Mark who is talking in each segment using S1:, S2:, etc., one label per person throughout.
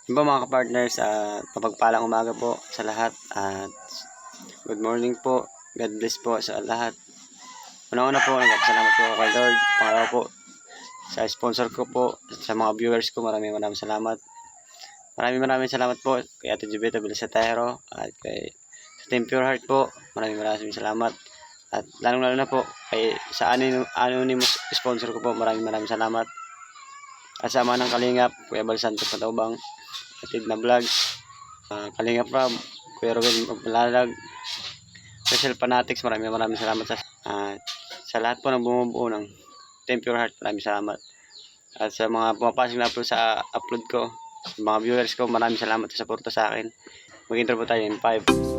S1: Yun po mga kapartners, mapagpalang umaga po sa lahat at good morning po. God bless po sa lahat. Una-una po, nagpapasalamat po ako kay Lord. Pangalawa po, sa sponsor ko po, sa mga viewers ko, maraming salamat. Maraming salamat po kay Ate Jubeta Bilisatero at kay sa Team Pure Heart po. Maraming salamat. At lalong-lalo na po kay sa anonymous sponsor ko po, maraming salamat. At sa mga ng Kalingap, Kuya Bal Santos Pataubang, Atid na Vlog, Kalingap Rob, Kuya Ruben Magpalalag, Special Fanatics, maraming salamat sa lahat po ng bumubuo ng Team Pure Heart, maraming salamat. At sa mga pumapasok na upload sa upload ko, sa mga viewers ko, maraming salamat sa suporta sa akin. Mag-intro po tayo in 5.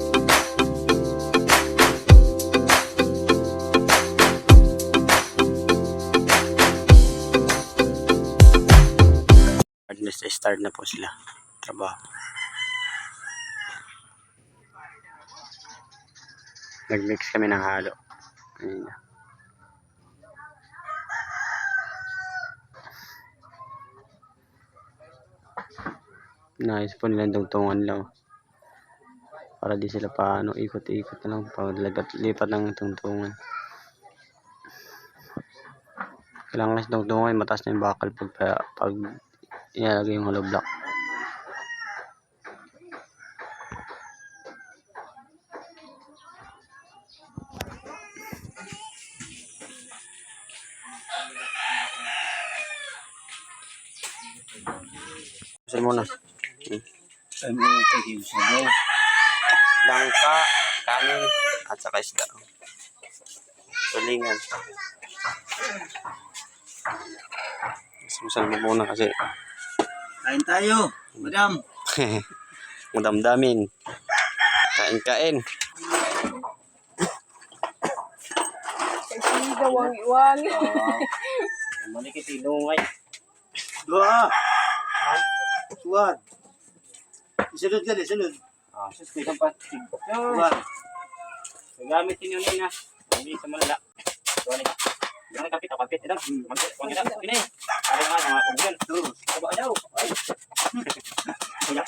S1: Start na po sila trabaho. Nag-mix kami ng halo. Ayan. Nais po nilang tungtungan lang para di sila paano ikot-ikot na lang pag lipat ng tungtungan. Kailangan sa tungtungan mataas na yung bakal pag ilalagay yung hollow block. Saan muna? Langka, kanin, at saka isda. Tulingan. Susan mo muna kasi.
S2: Kain tayo, madam.
S1: Madamdamin. Kain.
S3: Kasi gawang-iwangi.
S1: Malikit inungay.
S2: Dua. Tuwan. Isunod ka, isunod.
S1: Sus, may kampatig.
S2: Tuwan.
S1: Gamit din yun na. Hindi sa malala. Jangan kapit. Idam. Magkita. Ini. Ada nga mga kubuyan.
S2: Terus.
S1: Coba aja. Ay. Ya.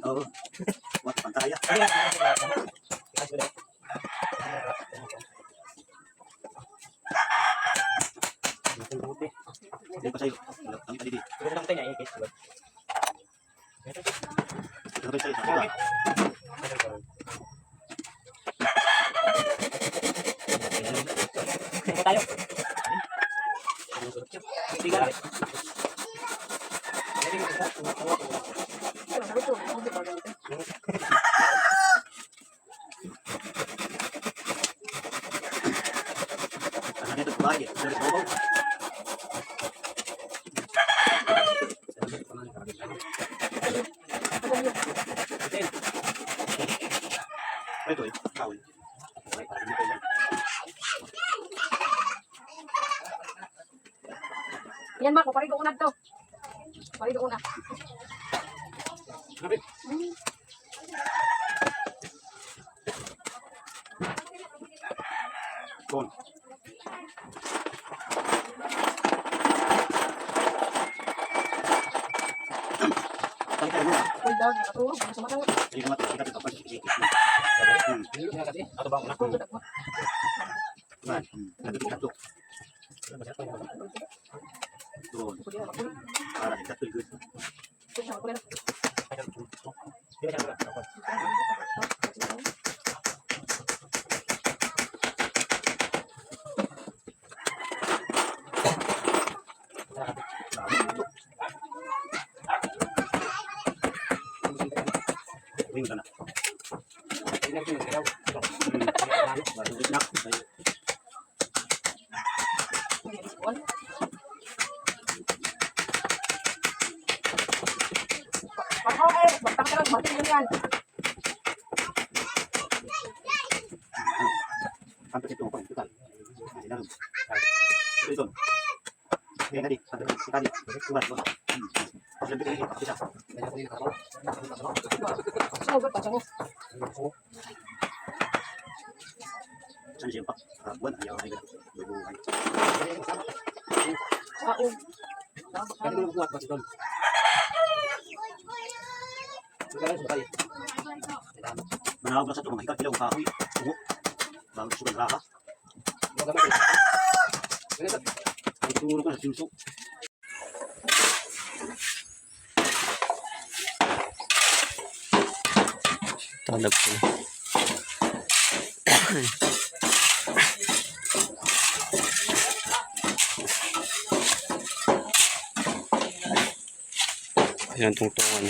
S2: Oh. Buat pantaya. Hindi pa sa'yo. Kami tadi di. Kami sa'yo.
S1: Tayo.
S2: Karena itu lagi dari bawah. Itu ya, kawin.
S3: Yan, Marco, parido ko na to. Parido ko na.
S2: Bon.
S3: Uy, dog, nakatulog. Ano sumatawag?
S2: Hindi naman kita tapos.
S1: Atau bang nak?
S2: Man, satu. Bon. Para kita tuh. Ini sana.
S3: Basta ka lang, mati yan.
S2: Sampai situ, kan? Itu kan. Di dalam. Itu. Ini tadi, sampai situ. Kali. Buat. Lebih dari bisa.
S3: Sugot pa siya.
S2: Saan siya pa? Buat ayaw ay bubuhay.
S3: Kaon.
S2: Kali mo buat ba doon? Manawag na sa tumang hikap kilaw kahoy. Tungo. Bago sugal raka. Ay turo ka sa sinso.
S1: Talab ko. Ayan tungtungan.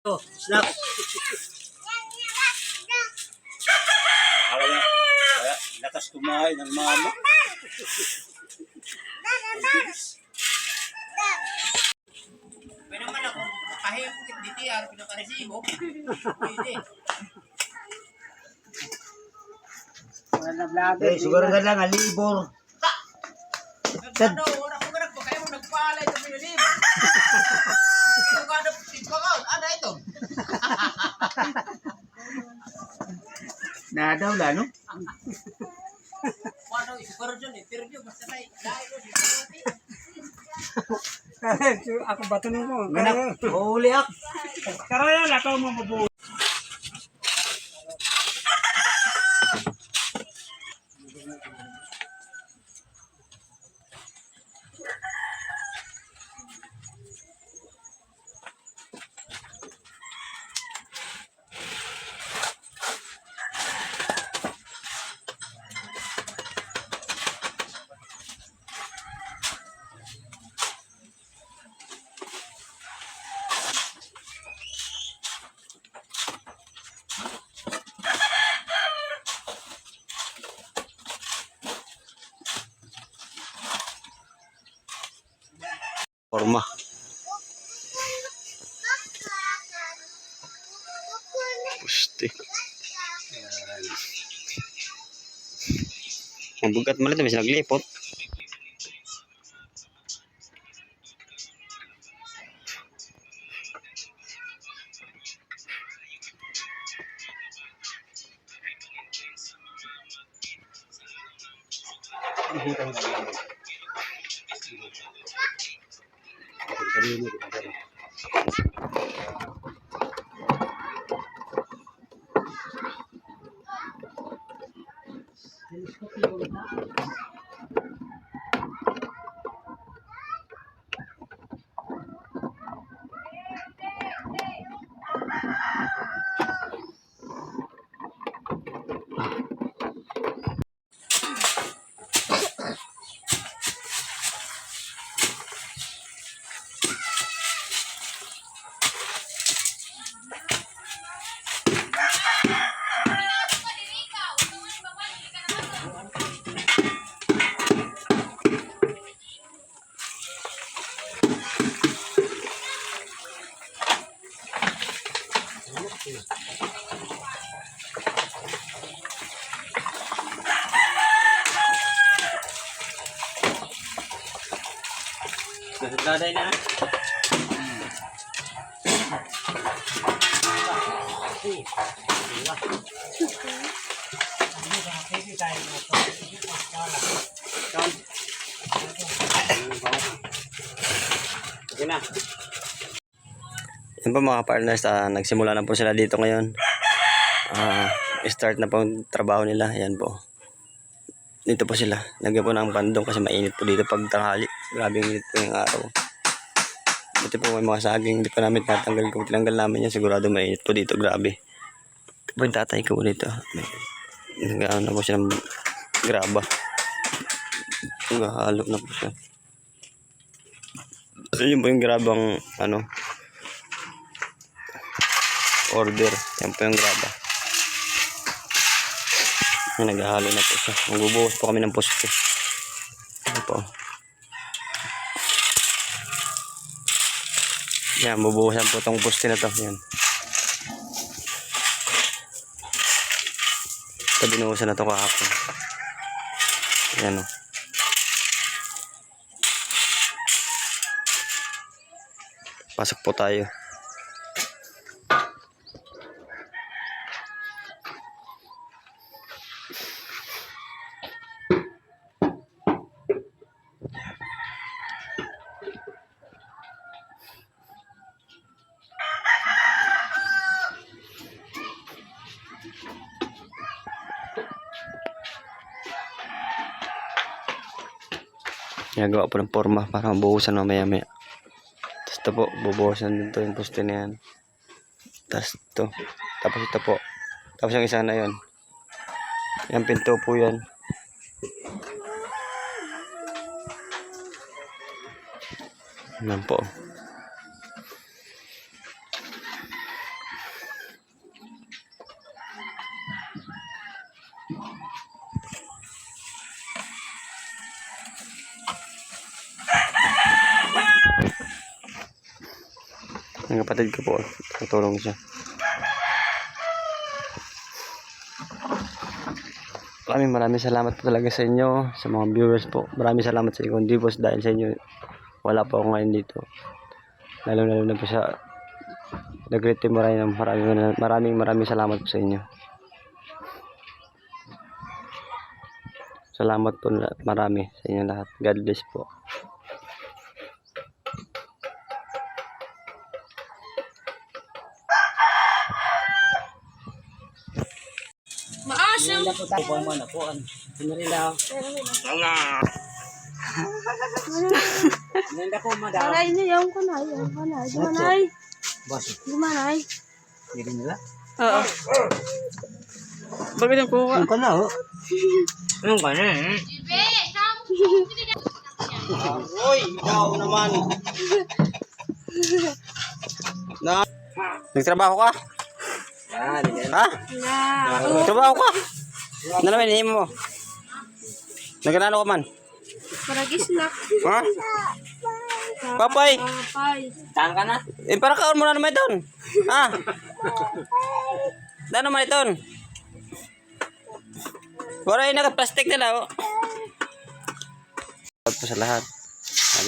S2: Oh, snap. Kaya lakas kumain ng mama.
S4: Pero naman ako, kahit dito yan, pinakaresibo, pwede.
S2: Siguro ka lang alibor.
S4: Ano, wala ko ganap pa, kaya mo nagpalay sa pinalim. Pero ka na, ipakaw, ano ito?
S2: Nadaw la no?
S4: Ano, siguro dyan eh, pero dyan, basta tayo, dahil mo,
S5: Ako ba ito mo?
S2: Ganap, huli ak.
S5: Karaya, lakaw mo mabuhay.
S1: Forma. Pusti. Mabugat malit na bisa naglipot.
S2: Nagkaday na.
S1: Okay na. Yan po mga partners, nagsimula na po sila dito ngayon. Start na po ang trabaho nila. Yan po. Dito po sila. Lagyan po ng bandong kasi mainit po dito pag tanghali. Grabe init po yung araw. Ito po may mga saging. Hindi pa namin tatanggal. Kung tinanggal namin yan, sigurado mainit po dito. Grabe. Ito po yung tatay ko dito. Nag-ano na po siya ng graba. Nag-halo na po siya. So yun po yung grabang order. Yan po yung graba. Naghahalo na po siya. Magbubuhos po kami ng puste. Ano po. Yan, bubuhusan po itong poste na to. Yan. Ito binuhusan na to kahapon. Yan o. Pasok po tayo. Ginagawa po ng forma para mabuhusan mamaya-maya. Tapos ito po, bubuhusan din to yung poste na yan. Tapos ito. Tapos ito po. Tapos yung isa na yun. Yan pinto po yan. Yan po. Ang kapatid ko po, tutulong siya. Maraming salamat po talaga sa inyo, sa mga viewers po. Maraming salamat sa inyo, kundi po dahil sa inyo, wala po ako ngayon dito. Lalo na po sa Great Team Moray. Maraming salamat po sa inyo. Salamat po marami sa inyo lahat. God bless po.
S3: Maasam.
S2: Pupuan mo na, puan. Sinarila. Nanda ko, madam.
S3: Aray niya, yung kanay. Gumanay.
S2: Basi.
S3: Gumanay.
S2: Hindi nila?
S3: Oo. Bakit ang kuha?
S2: Yung ka na, oh. Yung ka na, eh. Uy, ikaw naman.
S1: Nagtrabaho ka?
S2: Yan, yan.
S1: Ha?
S3: Na.
S1: Nagtrabaho ka? Ano naman hinihimo mo? Nagkanano ka man?
S3: Paragis na.
S1: Ha? Papay!
S3: Papay.
S2: Saan ka na?
S1: Eh, para kaon mo na naman ito. Ha? Dano naman ito. Wala yung naka-plastic nila, oh. Po sa lahat.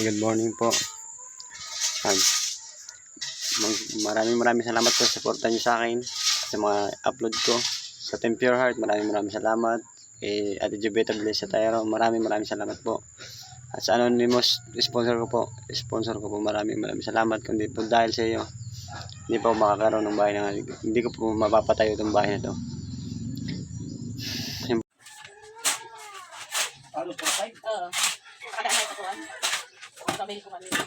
S1: Good morning po. Maraming salamat po sa suporta niyo sa akin, sa mga upload ko sa Team Pure Heart. Maraming salamat kay Ate Jubeta Bless sa Tayro. Maraming salamat po. At sa anonymous sponsor ko po, maraming salamat. Kundi po dahil sa iyo, hindi pa ako makakaroon ng bahay na hindi ko po mapapatayo itong bahay na to.
S2: Ano po, five?
S3: Oo. Kadamay ko kuan. Sabi ko kanina.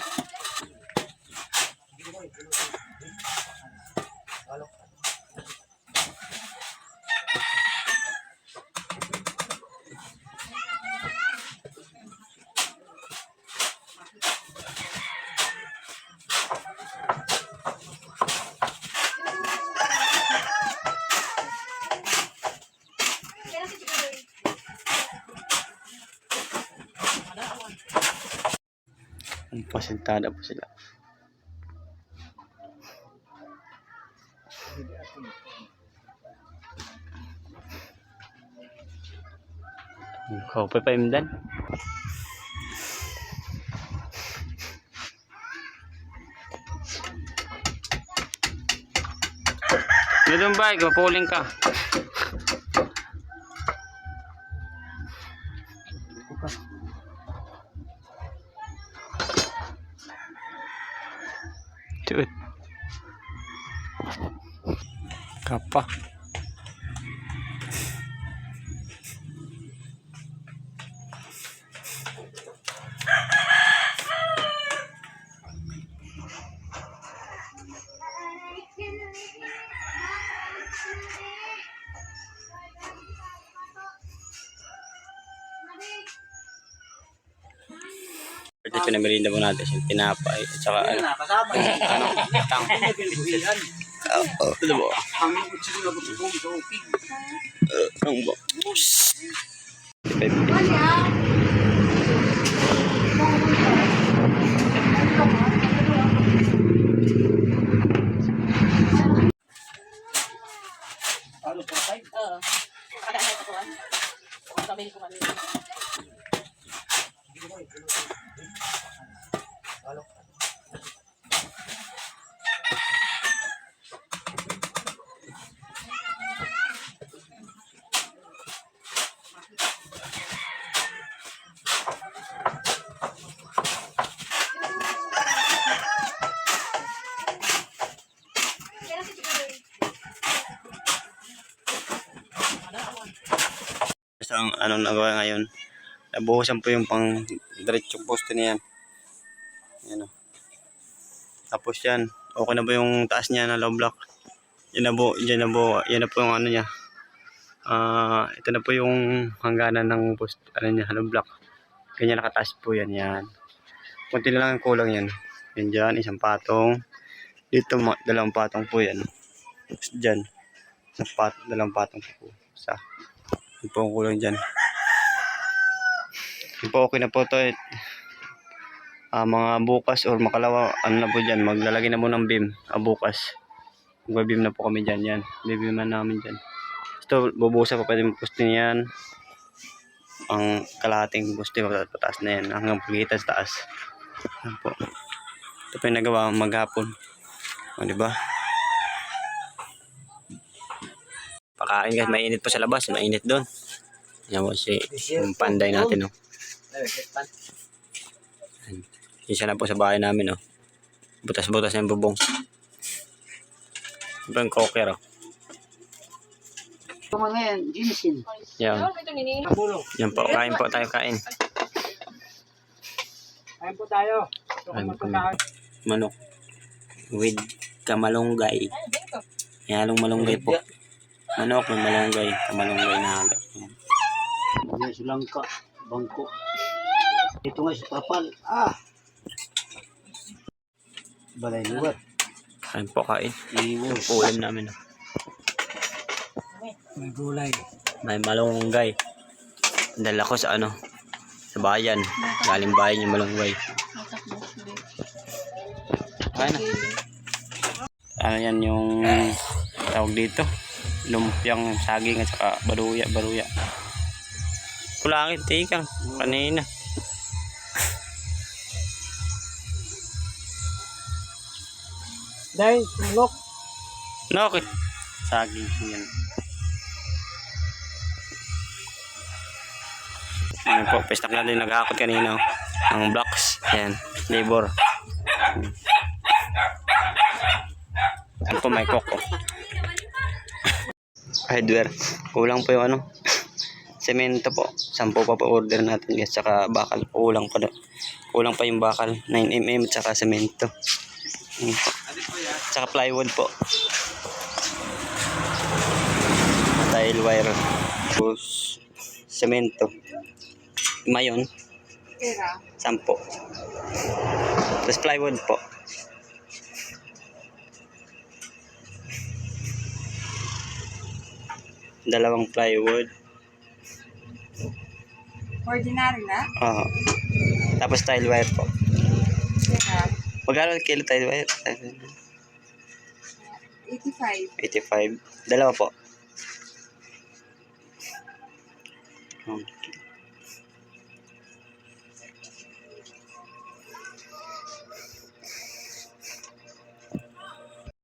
S1: Pasentada po sila. Kopi pa imdan. Medong bike, mapuling ka. Dude. Kapa. Ito pinamerinda mo natin yung tinapay at saka ano,
S2: Kasama.
S1: tang.
S2: Yan.
S1: Ito mo.
S2: Ang utsilo na butubong ito.
S1: Ang bo. isang ano nagawa ngayon. Nabuhusan po yung pang diretsong poste niyan. Yan o. Tapos yan, okay na po yung taas niya na low block. Yan na po yung ano niya. Ito na po yung hangganan ng post, ano niya, low block. Ganyan nakataas po yan, yan. Kunti na lang ang kulang yan. Yan dyan, isang patong. Dito, dalawang patong po yan. Tapos dyan, dalawang patong po. Isa. Yan po ang kulang dyan. Yan po, okay na po ito. Mga bukas or makalawa, ano na po dyan, maglalagay na po ng beam. Bukas. Mag-beam na po kami dyan, yan. Beam na namin dyan. Ito, bubusa pa pwede poste niyan. Ang kalahating poste, pataas na yan. Hanggang pagitan sa taas. Yan po. Ito po yung nagawa maghapon. O, diba? Pakain guys, mainit po sa labas. Mainit doon. Yan po yung panday natin, no. Isa na po sa bahay namin, oh. Butas-butas na yung bubong. Ito yung cocker, oh.
S4: Ito mga yan, ginising.
S1: Yan.
S3: Ito nini.
S1: Yan po, kain po tayo, kain.
S5: Kain po tayo.
S1: Kain po kami. Manok. With kamalunggay. Halong malunggay po. Manok with malunggay. Kamalunggay na halo. Yan.
S2: Yan, sulangka, bangko. Ito nga si Papal. Balay luwat.
S1: Kain po, kain. Yung ulam namin, oh.
S5: May gulay.
S1: May malunggay. Dala ko sa ano, sa bayan. Galing bayan yung malunggay. Ano? Ano yan yung tawag dito? Lumpiang saging at saka baruya. Kulangin, tikang. Kanina.
S5: Dahil, tulok.
S1: No, okay. Saging yan. Ayan po, pestak na din naghakot kanina. Ang blocks. Ayan, labor. Ayan po, may cook. Hardware. Kulang po yung ano. Semento po. 10 pa po order natin guys. Saka bakal. Kulang pa. Kulang pa yung bakal. 9mm at saka semento. Ayan po. Saka plywood po. Tile wire. Tapos semento. Mayon. 10. Tapos plywood po. Dalawang plywood.
S3: Ordinary na?
S1: Oo. Tapos tile wire po. Magkano kilo tile wire?
S3: 85.
S1: 85. Dalawa po. Okay.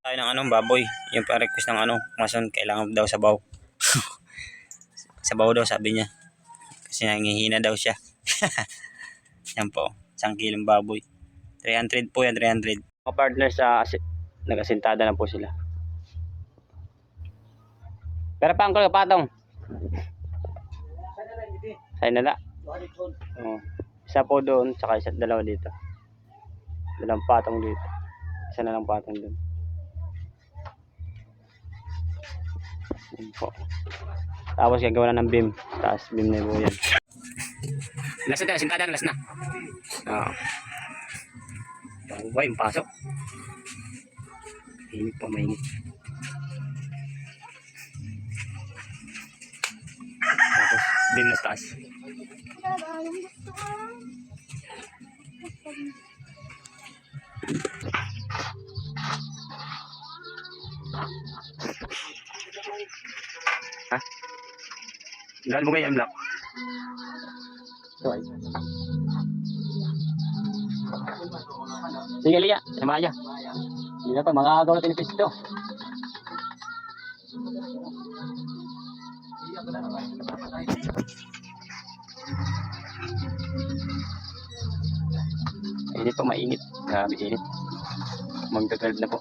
S1: Tayo ng anong baboy. Yung pa-request ng ano, mason, kailangan daw sabaw. Sabaw daw sabi niya. Kasi nangihina daw siya. Yan po, 1 kilong baboy. 300 po yan, 300. Mga partners sa nag-asintada na po sila. Pero pa angkol patong. Sa'yo na. Isa po doon, saka dalawa dito. Dalawang patong dito. Isa na lang patong doon. Yan po. Tapos gagawa na ng beam. Taas beam na po yan. Last na, sintada na, last na. Oo. Bawa yung pasok. Mainit po, mainit. Tapos beam na taas. Ha? Dahil mo kayo yung block. Sige, Lia. Sama aja. Hindi na to. Makakagawa natin yung pisto. Init po, mainit. Grabe, init. Magdagald na po.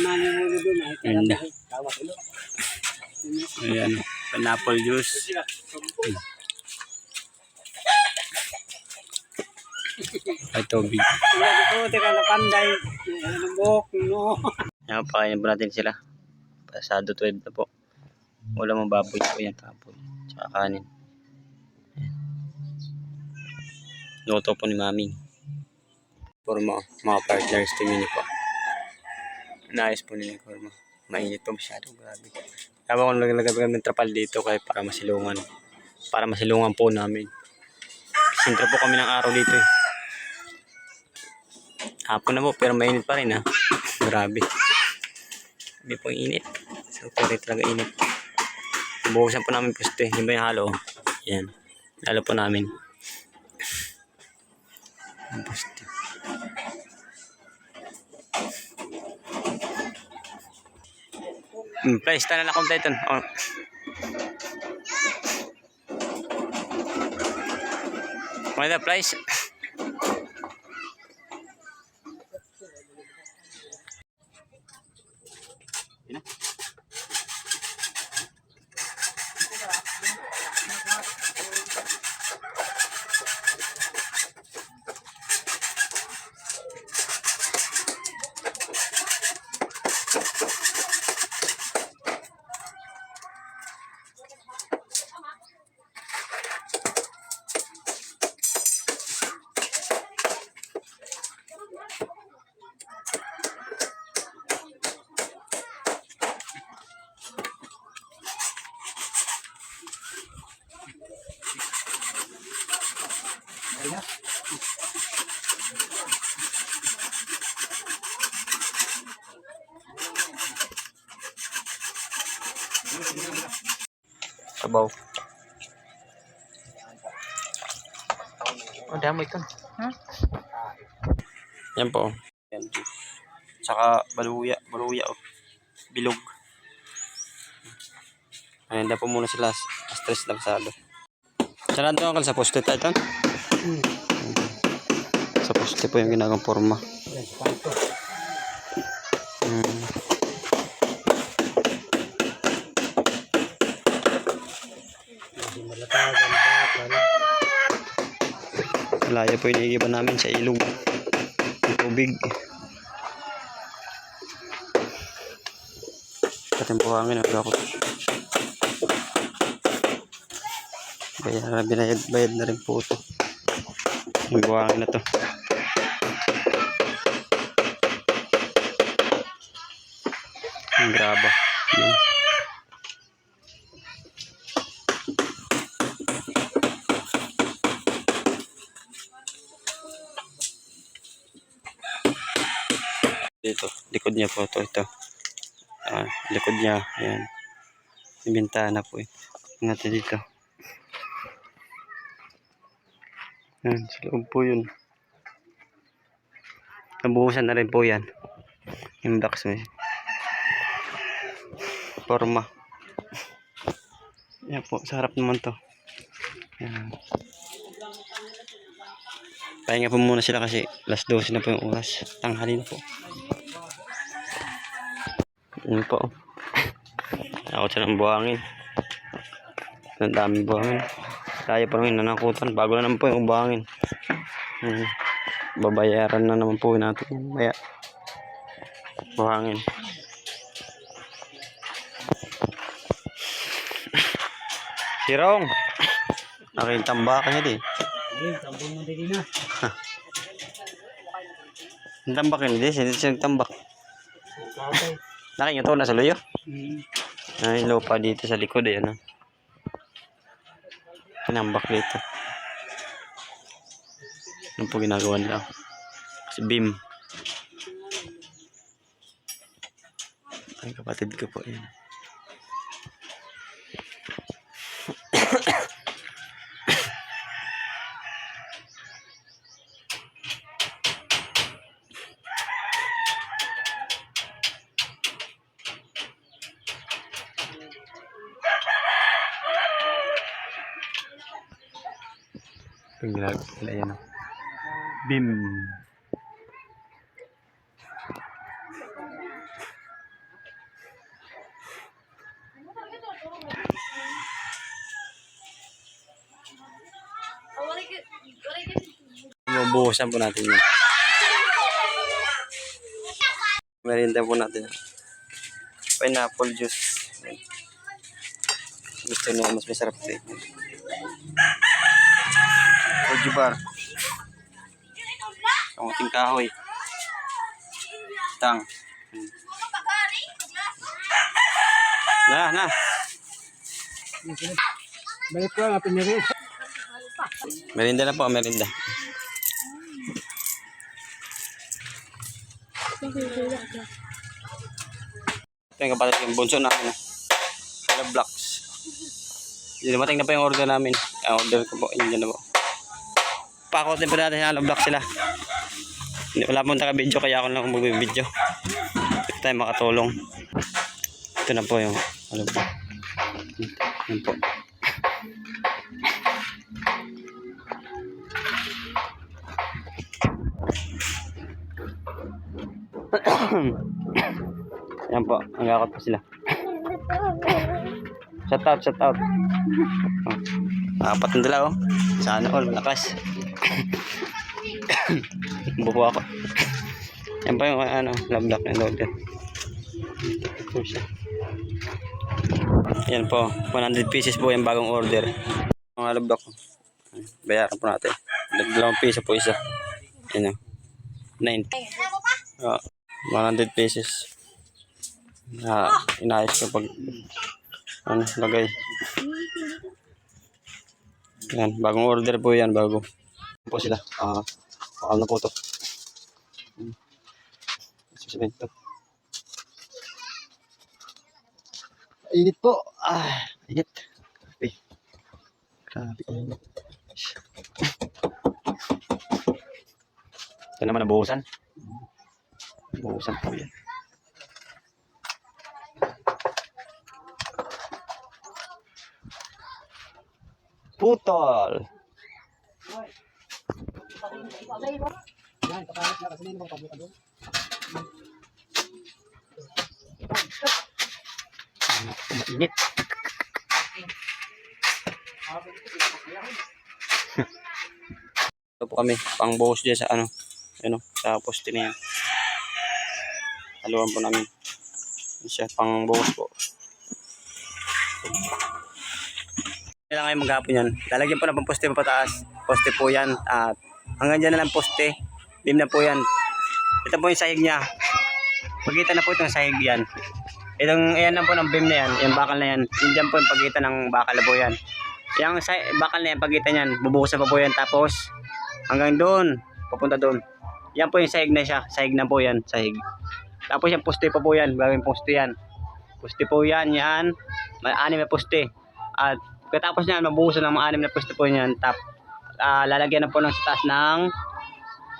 S5: nanimuli doon.
S1: Ganda. Ayan, pineapple juice. Ay, tubig.
S5: Wala ko, teka na panday. Ano buhok, no?
S1: Ayan, pakainin po natin sila. Pasado 12 na po. Wala mong baboy po yan, tapon. Tsaka kanin. Ayan. Luto po ni Mami. Kurma, mga partners, tingin niyo po. Naayos po nila yung kurma. Mainit po masyado, grabe. Kaya kung naglagay ng trapal dito kaya para masilungan. Para masilungan po namin. Sintro po kami ng araw dito eh. Hapon na po pero mainit pa rin ha. Grabe. Hindi po init. Super talaga init. Buhusan po namin pusto eh. Hindi ba yung halo? Yan. Halo po namin. Pusto. Price na lang akong Titan. Oh. Ano na price? Sabaw. Oh, damo ito. Yan po. Yan. Tsaka baluya. Baluya oh. Bilog. Ayan, po muna sila. Stress lang salo. Sarado ang sa poste tayo. Sa poste po yung ginagawang forma. Layo po yung iniigiban namin sa ilog. Yung tubig. Kating po hangin. Bayad na rin po ito. Yung buhangin na to. Yung graba. Yun. Dito, likod niya po ito. Likod niya, ayan. Yung bintana po eh. Natin dito. Ayan, sa loob po yun. Nabuhusan na rin po yan. Yung box mo eh. Forma. Ayan po, sa harap naman to. Ayan. Pahinga po muna sila kasi alas 12 na po yung oras. Tanghali na po. Ano po? Ako siya ng buhangin. Ang daming buhangin. Kaya pa naman nanakutan. Bago na naman po yung buhangin. Babayaran na naman po natin yung buhangin. Sirong! Aking tambakan niya din.
S5: Tambong mo din na.
S1: Ang tambakin din. Sino tambak?
S5: Okay.
S1: Nakin ito, nasa luyo. Ay, lupa dito sa likod eh, ano. Pinambak dito. Ano po ginagawa nila? Si Bim. Ay, kapatid ko po yun. Yung ginagawa nila yan. Bim. Bubuhusan po natin yan. Merienda po natin. Pineapple juice. Yan. Gusto niya mas masarap ito eh. Koju bar. Kamuting kahoy. Tang. Na.
S5: Balik ko nga pinirin.
S1: Merienda na po, merienda. Ito yung kapatid yung bunso namin. Hello Blocks. Dumating na po yung order namin. Order ko po, yun na po. Pakotin pa natin yung Hello Blocks sila. Wala pong taga-video kaya ako lang mag-video. Ito tayo makatulong. Ito na po yung Hello Blocks. Yan po. Yan po, nagkakot po sila. Shout out. Apat na dala oh. Sana all, malakas. Buko ako. Yan po yung love block na order. Ito siya. Yan po, 100 pieces po yung bagong order. Mga love block. Bayaran po natin. 2 piso po isa. Yan o. 9. 100 pieces. Inayos ko pag lagay. Yan, bagong order po yan, bago. Po sila. Pakal na po to. Sasabihin to. Init po. Init. Okay. Grabe. Ito naman nabuhusan. Nabuhusan po yan. Putol.
S5: Yan, kakalat na kasi nila pablo doon.
S1: Mainit. Ito po kami, pang buhos dyan sa sa poste na yan. Haluan po namin. Yan siya, pang buhos po. Kailangan kayo maghapon yan. Lalagyan po na pang poste pataas. Poste po yan. At hanggang dyan na lang poste. Beam na po yan. Ito po yung sahig niya. Pagitan na po itong sahig yan. Ayan lang po ng beam na yan. Yung bakal na yan. Yung dyan po yung pagitan ng bakal na po yan. Yung bakal na yan, pagitan yan. Bubuhusan pa po yan. Tapos hanggang doon. Papunta doon. Yan po yung sahig na siya. Sahig na po yan. Sahig. Tapos yung poste pa po yan. Gawing poste yan. Poste po yan. Yan. May 6 na poste. At katapos niyan, mabuhusan ng mga 6 na poste po yan. Lalagyan na po ng sa taas ng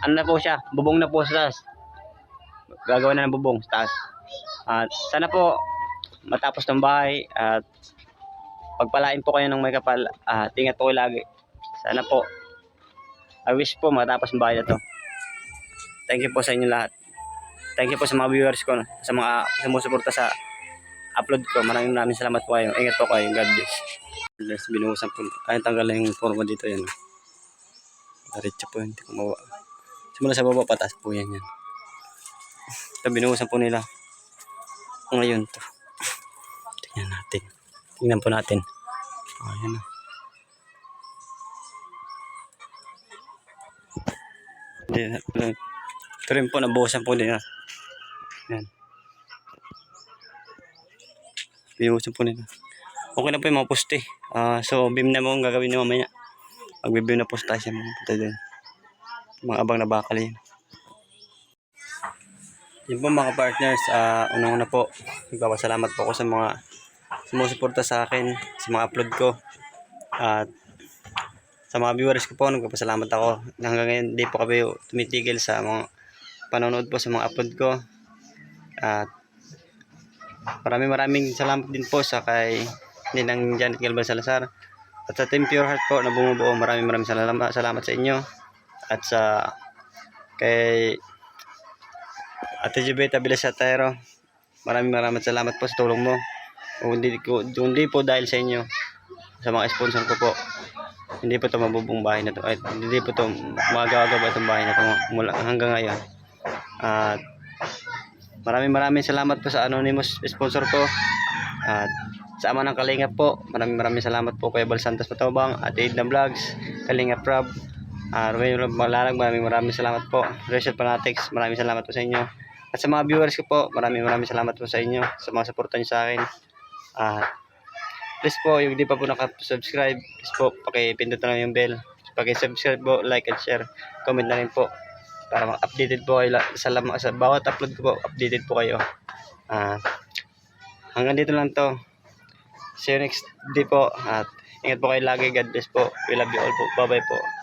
S1: na po siya, bubong na po sa taas. Gagawa na ng bubong sa taas. At sana po matapos ng bahay at pagpalain po kayo ng may kapal. Ingat po kayo lagi. Sana po, I wish po matapos ng bahay na to. Thank you po sa inyo lahat. Thank you po sa mga viewers ko, sa mga sumusuporta sa upload ko. Maraming salamat po kayo. Ingat po kayo. God bless. Binuhusan po. Ay, tanggal na yung forma dito yan. Diretso po yun. Hindi ko mawa. Simula sa baba, pataas po yan. Ito, binuhusan po nila. Ngayon to. Tingnan natin. Tingnan po natin. Ayan na. Ito rin po, nabuhusan po nila. Ayan. Binuhusan po nila. Okay na po yung mga poste. So, beam na mo ang gagawin nyo mamaya. Magbibim na poste tayo siya mga punta doon. Mga abang na bakal yun. Yun po mga partners. Unang-una po, nagpapasalamat po ako sa mga sumusuporta sa akin, sa mga upload ko. At sa mga viewers ko po, nagpapasalamat ako. Hanggang ngayon, di po kami tumitigil sa mga panonood po sa mga upload ko. At maraming salamat din po sa kay Ninang Janet Galvan Salazar at sa Team Pure Heart po na bumubuo. Maraming salamat sa inyo at sa kay Ate Jubeta Bilasatero. Maraming salamat po sa tulong mo. Hindi po dahil sa inyo, sa mga sponsor ko po. hindi po ito mabubong bahay na to. Ay, hindi po ito magawa itong bahay na to mula hanggang ngayon. At maraming salamat po sa anonymous sponsor ko. At sa ama ng Kalingap po, maraming salamat po kay Bal Santos Matobang at Edna Vlogs, Kalingap Rob, Romeo Malalag, maraming salamat po. Rachel Fanatics, maraming salamat po sa inyo. At sa mga viewers ko po, maraming salamat po sa inyo sa mga suporta niyo sa akin. Please po, yung di pa po nakasubscribe, please po, pakipindot na lang yung bell. Pakisubscribe po, like and share, comment na rin po para updated po kayo sa bawat upload ko po, updated po kayo. Hanggang dito lang to. See you next day po at ingat po kayo lagi. God bless po. We love you all po. Bye bye po.